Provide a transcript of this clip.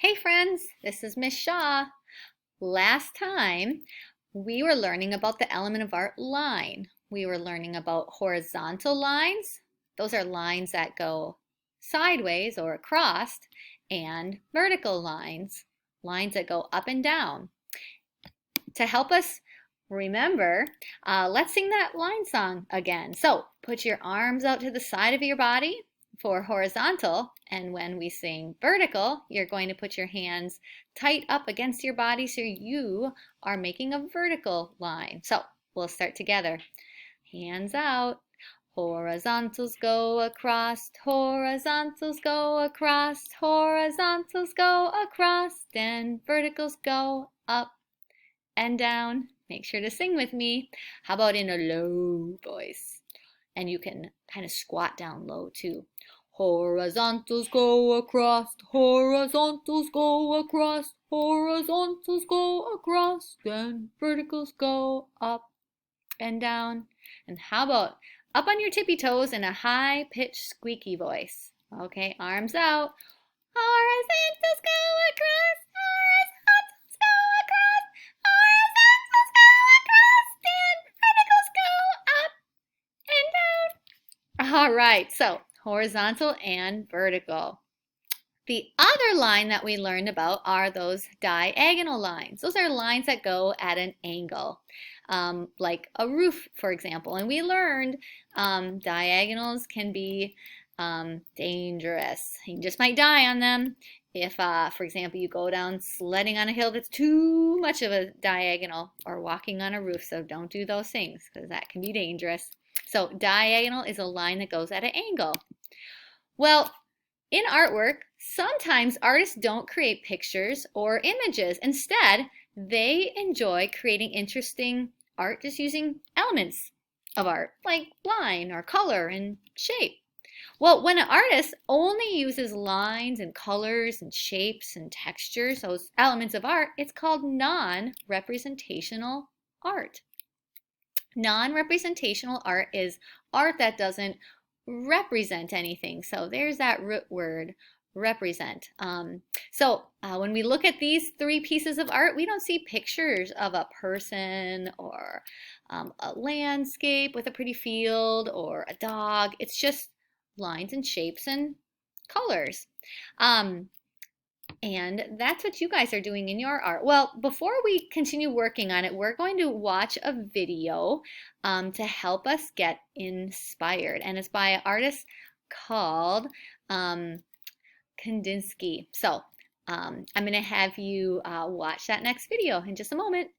Hey friends, this is Miss Shaw. Last time we were learning about the element of art line. We were learning about horizontal lines. Those are lines that go sideways or across, and vertical lines, lines that go up and down. To help us remember, let's sing that line song again. So put your arms out to the side of your body for horizontal, and when we sing vertical, you're going to put your hands tight up against your body so you are making a vertical line. So we'll start together. Hands out. Horizontals go across, horizontals go across, horizontals go across, and verticals go up and down. Make sure to sing with me. How about in a low voice? And you can kind of squat down low too. Horizontals go across, horizontals go across, horizontals go across, then verticals go up and down. And how about up on your tippy toes in a high-pitched squeaky voice? Okay, arms out. Horizontals go across, horizontals go across, horizontals go across, then verticals go up and down. All right, so horizontal and vertical. The other line that we learned about are those diagonal lines. Those are lines that go at an angle, like a roof, for example. And we learned diagonals can be dangerous. You just might die on them. If, for example, you go down sledding on a hill that's too much of a diagonal, or walking on a roof, so don't do those things because that can be dangerous. So diagonal is a line that goes at an angle. Well, in artwork, sometimes artists don't create pictures or images. Instead, they enjoy creating interesting art just using elements of art, like line or color and shape. Well, when an artist only uses lines and colors and shapes and textures, those elements of art, it's called non-representational art. Non-representational art is art that doesn't represent anything. So there's that root word, represent. When we look at these three pieces of art, we don't see pictures of a person or a landscape with a pretty field or a dog. It's just lines and shapes and colors. And that's what you guys are doing in your art. Well, before we continue working on it, we're going to watch a video to help us get inspired. And it's by an artist called Kandinsky. So I'm going to have you watch that next video in just a moment.